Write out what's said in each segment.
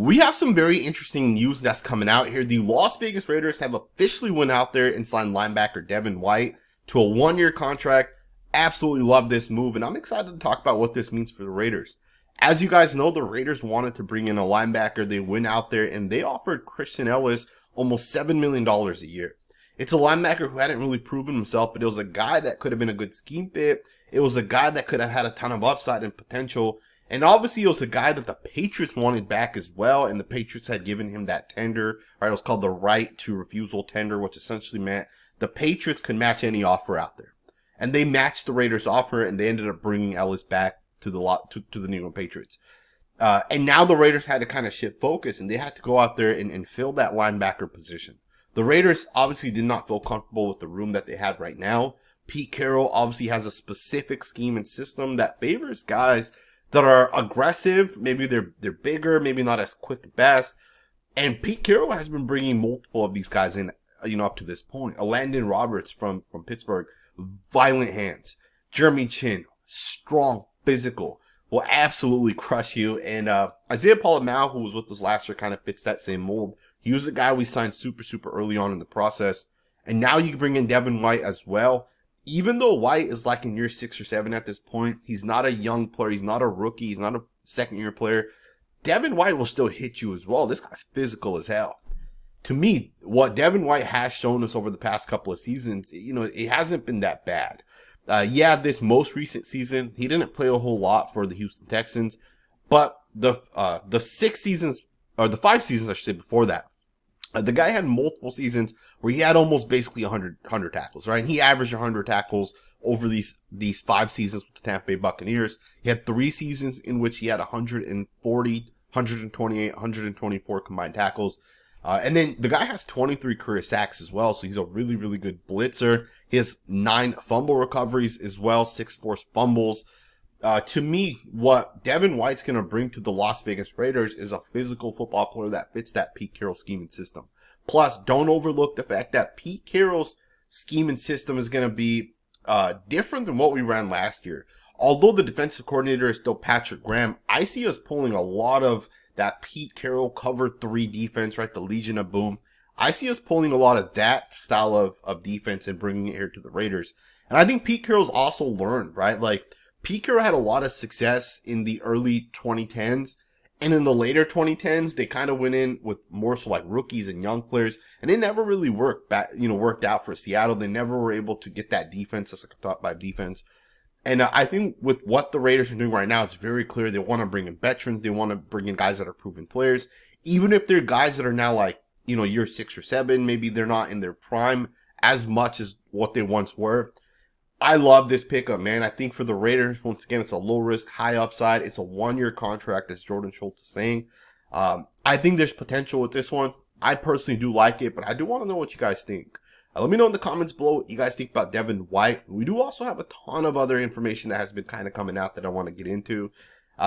We have some very interesting news that's coming out here. The Las Vegas Raiders have officially went out there and signed linebacker Devin White to a 1-year contract. Absolutely love this move, and I'm excited to talk about what this means for the Raiders. As you guys know, the Raiders wanted to bring in a linebacker. They went out there and they offered Christian Ellis almost $7 million a year. It's a linebacker who hadn't really proven himself, but it was a guy that could have been a good scheme fit. It was a guy that could have had a ton of upside and potential. And obviously, it was a guy that the Patriots wanted back as well, and the Patriots had given him that tender, right? It was called the right to refusal tender, which essentially meant the Patriots could match any offer out there. And they matched the Raiders' offer, and they ended up bringing Ellis back to the New England Patriots. And now the Raiders had to kind of shift focus, and they had to go out there and fill that linebacker position. The Raiders obviously did not feel comfortable with the room that they had right now. Pete Carroll obviously has a specific scheme and system that favors guys that are aggressive. Maybe they're bigger, maybe not as quick at best. And Pete Carroll has been bringing multiple of these guys in, up to this point. Landon Roberts from Pittsburgh, violent hands. Jeremy Chin, strong, physical, will absolutely crush you. And Isaiah Polamau, who was with us last year, kind of fits that same mold. He was the guy we signed super early on in the process. And now you can bring in Devin White as well. Even though White is like in year 6 or 7 at this point, he's not a young player. He's not a rookie. He's not a second-year player. Devin White will still hit you as well. This guy's physical as hell. To me, what Devin White has shown us over the past couple of seasons, it hasn't been that bad. This most recent season, he didn't play a whole lot for the Houston Texans, but the 5 seasons, I should say, before that, the guy had multiple seasons where he had almost basically 100 tackles, right? And he averaged 100 tackles over these 5 seasons with the Tampa Bay Buccaneers. He had 3 seasons in which he had 140, 128, 124 combined tackles. And then the guy has 23 career sacks as well, so he's a really, really good blitzer. He has 9 fumble recoveries as well, 6 forced fumbles. To me, what Devin White's going to bring to the Las Vegas Raiders is a physical football player that fits that Pete Carroll scheme and system. Plus, don't overlook the fact that Pete Carroll's scheme and system is going to be different than what we ran last year. Although the defensive coordinator is still Patrick Graham, I see us pulling a lot of that Pete Carroll cover 3 defense, right? The Legion of Boom. I see us pulling a lot of that style of defense and bringing it here to the Raiders. And I think Pete Carroll's also learned, right? Like, Pete Carroll had a lot of success in the early 2010s, and in the later 2010s, they kind of went in with more so like rookies and young players, and it never really worked out for Seattle. They never were able to get that defense, that's like a top 5 defense. And I think with what the Raiders are doing right now, it's very clear they want to bring in veterans. They want to bring in guys that are proven players, even if they're guys that are now like, year 6 or 7, maybe they're not in their prime as much as what they once were. I love this pickup, man. I think for the Raiders, once again, it's a low risk, high upside. It's a 1-year contract, as Jordan Schultz is saying. I think there's potential with this one. I personally do like it, but I do want to know what you guys think. Let me know in the comments below what you guys think about Devin White. We do also have a ton of other information that has been kind of coming out that I want to get into,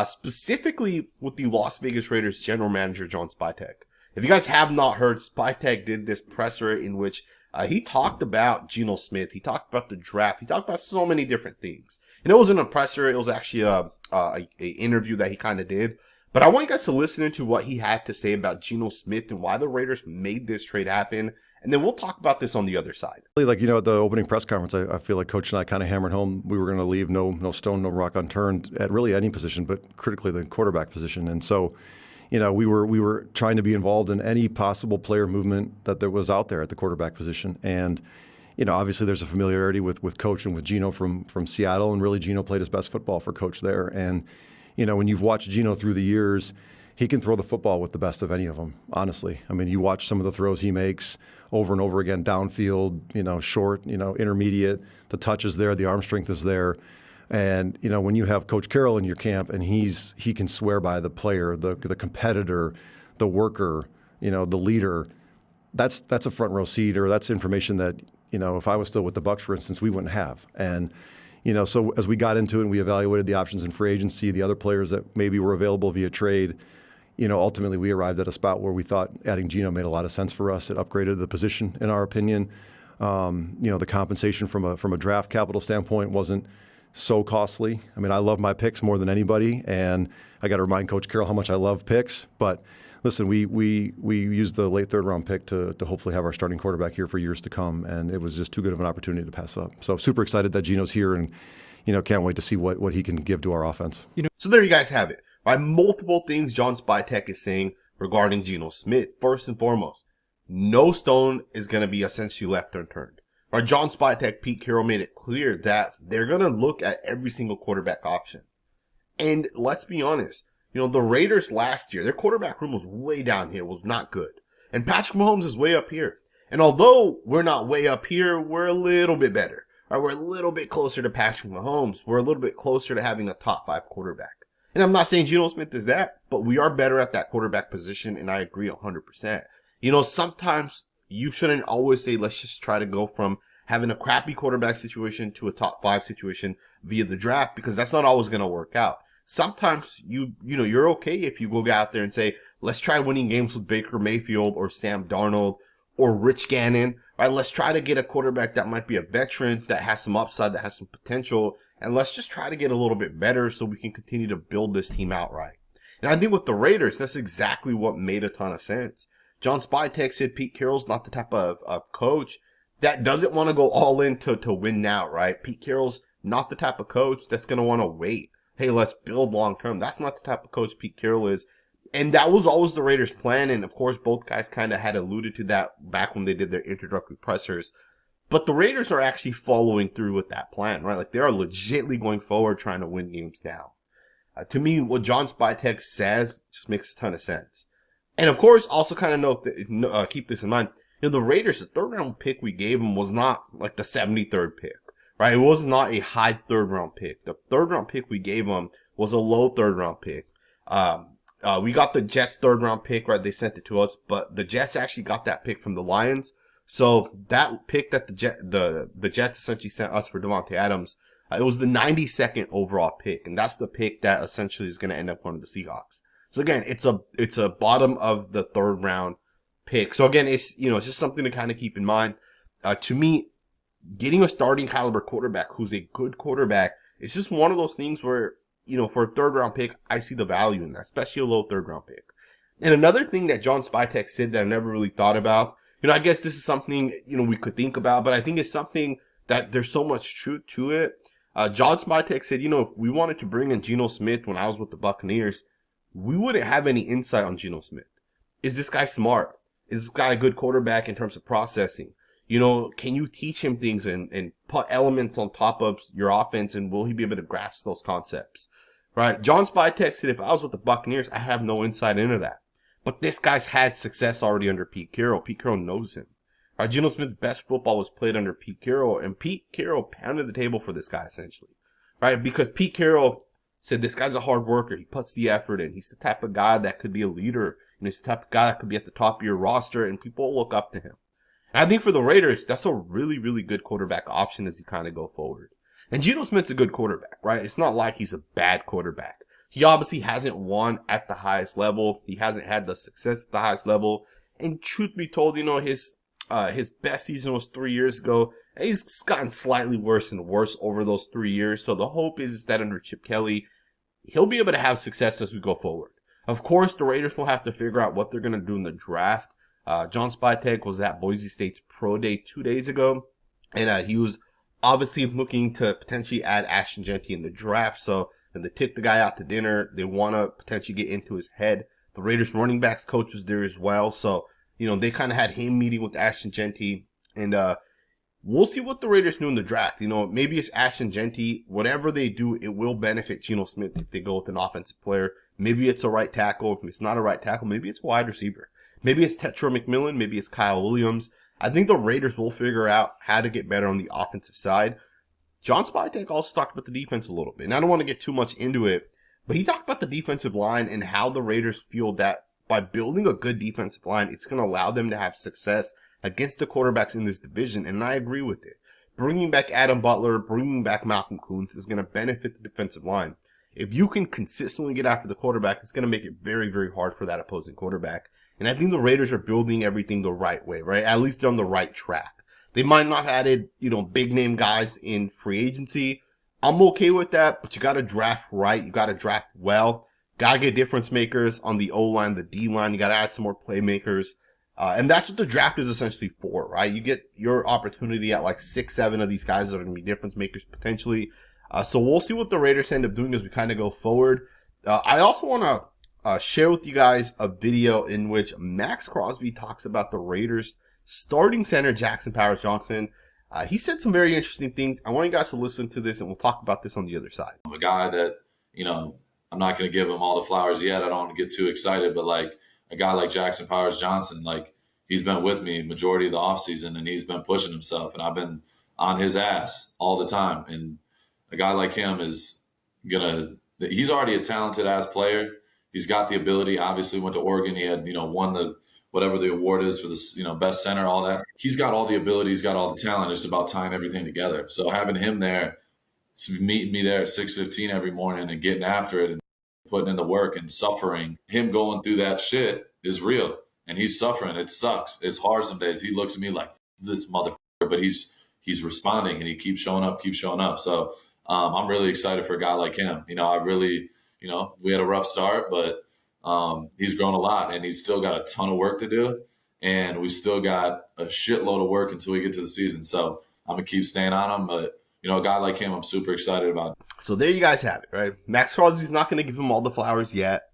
specifically with the Las Vegas Raiders general manager, John Spytek. If you guys have not heard, Spytek did this presser in which he talked about Geno Smith. He talked about the draft. He talked about so many different things. And it wasn't a presser. It was actually a interview that he kind of did. But I want you guys to listen into what he had to say about Geno Smith and why the Raiders made this trade happen. And then we'll talk about this on the other side. Like, at the opening press conference, I feel like Coach and I kind of hammered home we were going to leave no stone, no rock unturned at really any position, but critically the quarterback position. And so, we were trying to be involved in any possible player movement that there was out there at the quarterback position. And, obviously there's a familiarity with Coach and with Geno from Seattle, and really Geno played his best football for Coach there. And, when you've watched Geno through the years, he can throw the football with the best of any of them, honestly. I mean, you watch some of the throws he makes over and over again, downfield, short, intermediate. The touch is there, the arm strength is there. And, when you have Coach Carroll in your camp and he can swear by the player, the competitor, the worker, the leader, that's a front row seat, or that's information that, if I was still with the Bucs, for instance, we wouldn't have. And, so as we got into it and we evaluated the options in free agency, the other players that maybe were available via trade, ultimately we arrived at a spot where we thought adding Geno made a lot of sense for us. It upgraded the position, in our opinion. The compensation from a draft capital standpoint wasn't so costly. I mean, I love my picks more than anybody, and I got to remind Coach Carroll how much I love picks. But listen, we used the late third round pick to hopefully have our starting quarterback here for years to come, and it was just too good of an opportunity to pass up. So super excited that Geno's here, and can't wait to see what he can give to our offense. So there you guys have it. Right, multiple things John Spytek is saying regarding Geno Smith. First and foremost, no stone is going to be essentially left unturned. Right, John Spytek, Pete Carroll made it clear that they're going to look at every single quarterback option. And let's be honest, the Raiders last year, their quarterback room was way down here, was not good. And Patrick Mahomes is way up here. And although we're not way up here, we're a little bit better. Right, we're a little bit closer to Patrick Mahomes. We're a little bit closer to having a top 5 quarterback. And I'm not saying Geno Smith is that, but we are better at that quarterback position, and I agree 100%. Sometimes you shouldn't always say, let's just try to go from having a crappy quarterback situation to a top 5 situation via the draft, because that's not always going to work out. Sometimes you're okay if you go out there and say, let's try winning games with Baker Mayfield or Sam Darnold or Rich Gannon. Right? Let's try to get a quarterback that might be a veteran, that has some upside, that has some potential, and let's just try to get a little bit better so we can continue to build this team out right. And I think with the Raiders, that's exactly what made a ton of sense. John Spytek said Pete Carroll's not the type of coach that doesn't want to go all in to win now, right? Pete Carroll's not the type of coach that's going to want to wait. Hey, let's build long term. That's not the type of coach Pete Carroll is. And that was always the Raiders' plan. And of course, both guys kind of had alluded to that back when they did their introductory pressers. But the Raiders are actually following through with that plan, right? Like, they are legitimately going forward trying to win games now. To me, what John Spytek says just makes a ton of sense. And of course, also kind of note that, keep this in mind. The Raiders, the third round pick we gave them was not like the 73rd pick, right? It was not a high third round pick. The third round pick we gave them was a low third round pick. We got the Jets third round pick, right? They sent it to us, but the Jets actually got that pick from the Lions. So that pick that the Jets essentially sent us for Devontae Adams, it was the 92nd overall pick, and that's the pick that essentially is going to end up going to the Seahawks. So again, it's a bottom of the third round pick. So again, it's just something to kind of keep in mind. To me, getting a starting caliber quarterback who's a good quarterback, it's just one of those things where for a third round pick, I see the value in that, especially a low third round pick. And another thing that John Spytek said that I never really thought about. I guess this is something, we could think about, but I think it's something that there's so much truth to it. John Spytek said, if we wanted to bring in Geno Smith when I was with the Buccaneers, we wouldn't have any insight on Geno Smith. Is this guy smart? Is this guy a good quarterback in terms of processing? Can you teach him things and put elements on top of your offense, and will he be able to grasp those concepts? Right? John Spytek said, if I was with the Buccaneers, I have no insight into that. But this guy's had success already under Pete Carroll. Pete Carroll knows him. Geno Smith's best football was played under Pete Carroll, and Pete Carroll pounded the table for this guy, essentially. Right? Because Pete Carroll said this guy's a hard worker. He puts the effort in. He's the type of guy that could be a leader. He's the type of guy that could be at the top of your roster, and people look up to him. And I think for the Raiders, that's a really, really good quarterback option as you kind of go forward. And Geno Smith's a good quarterback, right? It's not like he's a bad quarterback. He obviously hasn't won at the highest level. He hasn't had the success at the highest level. And truth be told, his best season was 3 years ago. And he's gotten slightly worse and worse over those 3 years. So the hope is that under Chip Kelly, he'll be able to have success as we go forward. Of course, the Raiders will have to figure out what they're going to do in the draft. John Spytek was at Boise State's Pro Day 2 days ago. And he was obviously looking to potentially add Ashton Jeanty in the draft. So they took the guy out to dinner. They want to potentially get into his head. The Raiders running backs coach was there as well. So, they kind of had him meeting with Ashton Jeanty. And we'll see what the Raiders do in the draft. Maybe it's Ashton Jeanty. Whatever they do, it will benefit Geno Smith if they go with an offensive player. Maybe it's a right tackle. If it's not a right tackle, maybe it's a wide receiver. Maybe it's Tetra McMillan. Maybe it's Kyle Williams. I think the Raiders will figure out how to get better on the offensive side. John Spytek also talked about the defense a little bit. And I don't want to get too much into it, but he talked about the defensive line and how the Raiders feel that by building a good defensive line, it's going to allow them to have success against the quarterbacks in this division. And I agree with it. Bringing back Adam Butler, bringing back Malcolm Koonce is going to benefit the defensive line. If you can consistently get after the quarterback, it's going to make it very, very hard for that opposing quarterback. And I think the Raiders are building everything the right way, right? At least they're on the right track. They might not have added, big name guys in free agency. I'm okay with that, but you got to draft right. You got to draft well. Gotta get difference makers on the O-line, the D-line. You gotta add some more playmakers. And that's what the draft is essentially for, right? You get your opportunity at like 6, 7 of these guys that are going to be difference makers potentially. So we'll see what the Raiders end up doing as we kind of go forward. I also want to share with you guys a video in which Maxx Crosby talks about the Raiders starting center Jackson Powers-Johnson. He said some very interesting things. I want you guys to listen to this, and we'll talk about this on the other side. I'm a guy that, I'm not going to give him all the flowers yet. I don't want to get too excited, but like a guy like Jackson Powers-Johnson, like he's been with me majority of the offseason, and he's been pushing himself, and I've been on his ass all the time. And a guy like him is he's already a talented ass player. He's got the ability. Obviously went to Oregon. He had, won the whatever the award is for this, best center, all that. He's got all the ability. He's got all the talent. It's about tying everything together. So having him there, meeting me there at 6:15 every morning and getting after it and putting in the work and suffering, him going through that shit is real. And he's suffering. It sucks. It's hard some days. He looks at me like this motherfucker, but he's responding and he keeps showing up. So I'm really excited for a guy like him. I really, we had a rough start, but he's grown a lot and he's still got a ton of work to do. And we still got a shitload of work until we get to the season. So I'm going to keep staying on him. But, a guy like him, I'm super excited about. So there you guys have it, right? Maxx Crosby's not going to give him all the flowers yet.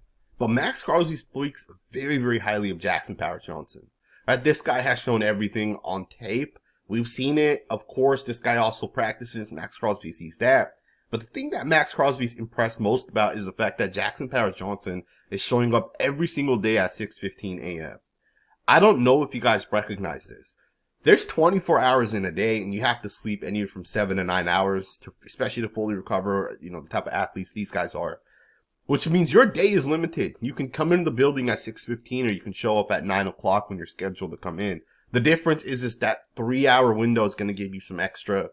But Maxx Crosby speaks very, very highly of Jackson Powers-Johnson. Right? This guy has shown everything on tape. We've seen it. Of course, this guy also practices. Maxx Crosby sees that. But the thing that Maxx Crosby's impressed most about is the fact that Jackson Powers-Johnson is showing up every single day at 6:15 a.m. I don't know if you guys recognize this. There's 24 hours in a day, and you have to sleep anywhere from 7 to 9 hours, especially to fully recover, the type of athletes these guys are. Which means your day is limited. You can come into the building at 6:15, or you can show up at 9 o'clock when you're scheduled to come in. The difference is that 3-hour window is going to give you some extra,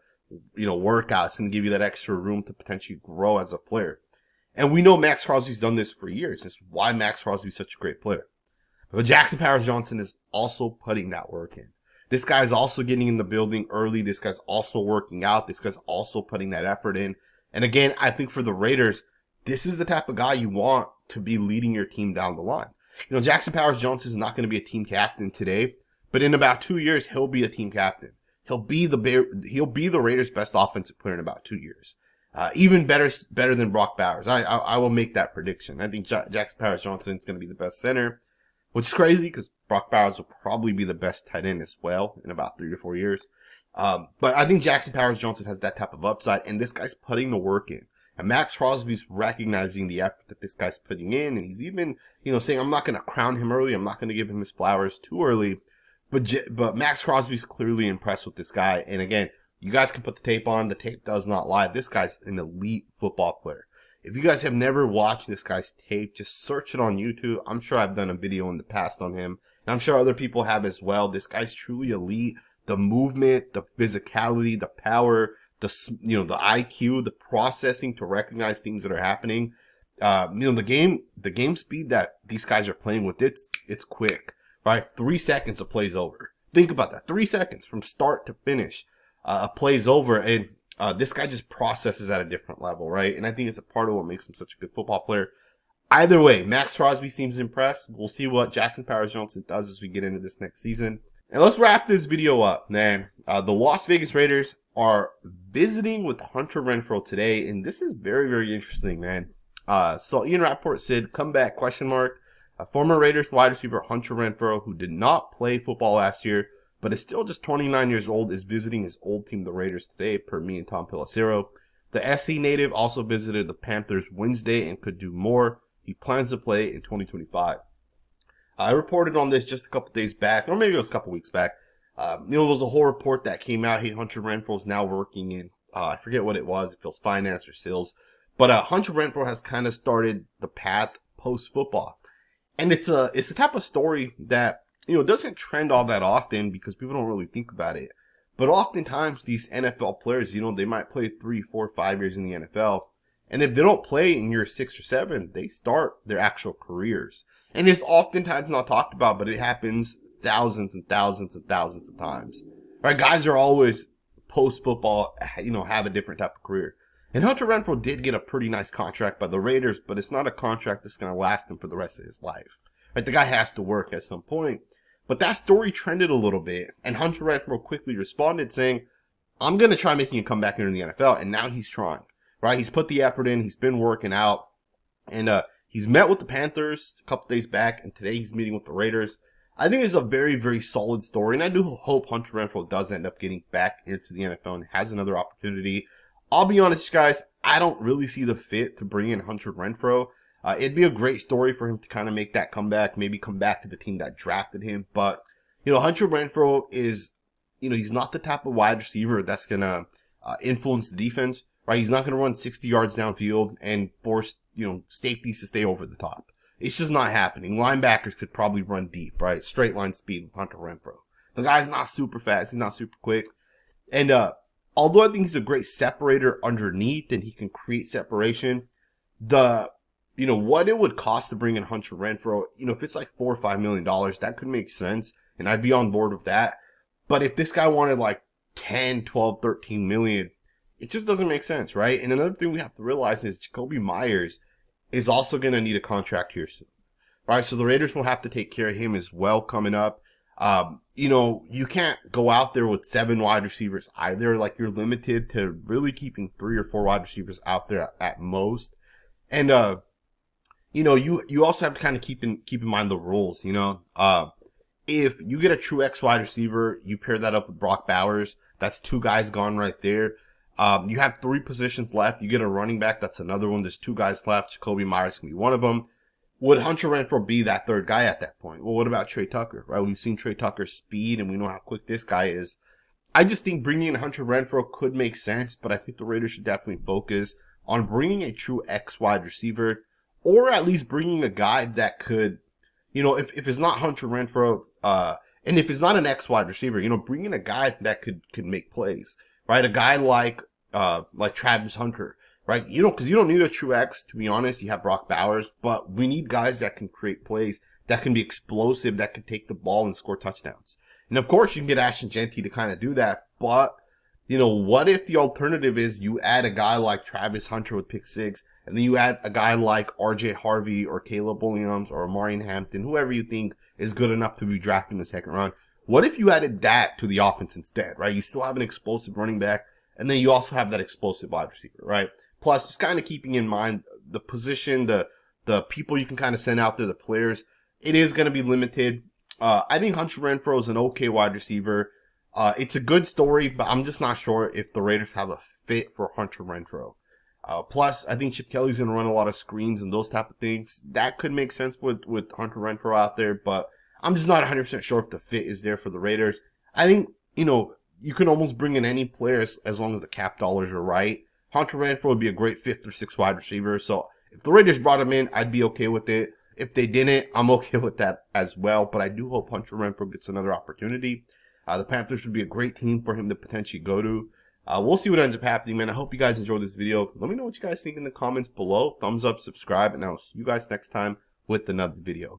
workouts and give you that extra room to potentially grow as a player. And we know Maxx Crosby's done this for years. That's why Maxx Crosby's such a great player. But Jackson Powers-Johnson is also putting that work in. This guy's also getting in the building early. This guy's also working out. This guy's also putting that effort in. And again, I think for the Raiders, this is the type of guy you want to be leading your team down the line. Jackson Powers-Johnson is not going to be a team captain today, but in about 2 years, he'll be a team captain. He'll be the Raiders' best offensive player in about 2 years. Even better than Brock Bowers. I will make that prediction. I think Jackson Powers-Johnson is going to be the best center, which is crazy because Brock Bowers will probably be the best tight end as well in about 3 to 4 years. But I think Jackson Powers-Johnson has that type of upside, and this guy's putting the work in. And Maxx Crosby's recognizing the effort that this guy's putting in, and he's even, saying, I'm not going to crown him early. I'm not going to give him his flowers too early. But Maxx Crosby's clearly impressed with this guy. And again, you guys can put the tape on. The tape does not lie. This guy's an elite football player. If you guys have never watched this guy's tape, just search it on YouTube. I'm sure I've done a video in the past on him, and I'm sure other people have as well. This guy's truly elite. The movement, the physicality, the power, the IQ, the processing to recognize things that are happening. The game speed that these guys are playing with, it's quick, right? 3 seconds, a play's over. Think about that. 3 seconds from start to finish, a play's over, and this guy just processes at a different level, right? And I think it's a part of what makes him such a good football player. Either way, Maxx Crosby seems impressed. We'll see what Jackson Powers-Johnson does as we get into this next season. And let's wrap this video up, man. The Las Vegas Raiders are visiting with Hunter Renfrow today, and this is very, very interesting, man. So Ian Rappaport said, comeback, ? Former Raiders wide receiver Hunter Renfrow, who did not play football last year, but is still just 29 years old, is visiting his old team, the Raiders, today, per me and Tom Pelissero. The SC native also visited the Panthers Wednesday and could do more. He plans to play in 2025. I reported on this just a couple days back, or maybe it was a couple weeks back. There was a whole report that came out. Hey, Hunter Renfrow is now working in, I forget what it was, if it was finance or sales. But Hunter Renfrow has kind of started the path post-football. And it's the type of story that, doesn't trend all that often because people don't really think about it. But oftentimes these NFL players, they might play 3, 4, 5 years in the NFL. And if they don't play in year 6 or 7, they start their actual careers. And it's oftentimes not talked about, but it happens thousands and thousands and thousands of times. Right? Guys are always post-football, have a different type of career. And Hunter Renfrow did get a pretty nice contract by the Raiders, but it's not a contract that's going to last him for the rest of his life. Right? The guy has to work at some point. But that story trended a little bit, and Hunter Renfrow quickly responded saying, I'm going to try making a comeback into the NFL, and now he's trying. Right? He's put the effort in, he's been working out, and he's met with the Panthers a couple days back, and today he's meeting with the Raiders. I think it's a very, very solid story, and I do hope Hunter Renfrow does end up getting back into the NFL and has another opportunity. I'll be honest, guys, I don't really see the fit to bring in Hunter Renfrow. It'd be a great story for him to kind of make that comeback, maybe come back to the team that drafted him. But, Hunter Renfrow is, he's not the type of wide receiver that's going to influence the defense, right? He's not going to run 60 yards downfield and force, safeties to stay over the top. It's just not happening. Linebackers could probably run deep, right? Straight line speed with Hunter Renfrow. The guy's not super fast. He's not super quick. And although I think he's a great separator underneath and he can create separation, what it would cost to bring in Hunter Renfrow, if it's like $4 or $5 million, that could make sense. And I'd be on board with that. But if this guy wanted like 10, 12, 13 million, it just doesn't make sense, right? And another thing we have to realize is Jakobi Meyers is also going to need a contract here soon, right? So the Raiders will have to take care of him as well coming up. You can't go out there with 7 wide receivers either. Like, you're limited to really keeping 3 or 4 wide receivers out there at most. And, you also have to kind of keep in mind the rules, if you get a true X wide receiver, you pair that up with Brock Bowers, that's 2 guys gone right there. You have 3 positions left. You get a running back, that's another one. There's 2 guys left. Jakobi Meyers can be one of them. Would Hunter Renfrow be that 3rd guy at that point? Well, what about Trey Tucker, right? We've seen Trey Tucker's speed, and we know how quick this guy is. I just think bringing in Hunter Renfrow could make sense, but I think the Raiders should definitely focus on bringing a true X wide receiver, or at least bringing a guy that could, if it's not Hunter Renfrow, and if it's not an X wide receiver, bringing a guy that could make plays, right? A guy like Travis Hunter, right? Because you don't need a true X, to be honest. You have Brock Bowers, but we need guys that can create plays, that can be explosive, that can take the ball and score touchdowns. And of course, you can get Ashton Genty to kind of do that, but, what if the alternative is you add a guy like Travis Hunter with pick 6, and then you add a guy like RJ Harvey or Caleb Williams or Marion Hampton, whoever you think is good enough to be drafted in the 2nd round. What if you added that to the offense instead, right? You still have an explosive running back, and then you also have that explosive wide receiver, right? Plus, just kind of keeping in mind the position, the people you can kind of send out there, the players, it is going to be limited. I think Hunter Renfrow is an okay wide receiver. It's a good story, but I'm just not sure if the Raiders have a fit for Hunter Renfrow. Plus, I think Chip Kelly's going to run a lot of screens and those type of things. That could make sense with Hunter Renfrow out there, but I'm just not 100% sure if the fit is there for the Raiders. I think, you can almost bring in any players as long as the cap dollars are right. Hunter Renfrow would be a great 5th or 6th wide receiver. So if the Raiders brought him in, I'd be okay with it. If they didn't, I'm okay with that as well. But I do hope Hunter Renfrow gets another opportunity. The Panthers would be a great team for him to potentially go to. We'll see what ends up happening, man. I hope you guys enjoyed this video. Let me know what you guys think in the comments below. Thumbs up, subscribe, and I'll see you guys next time with another video.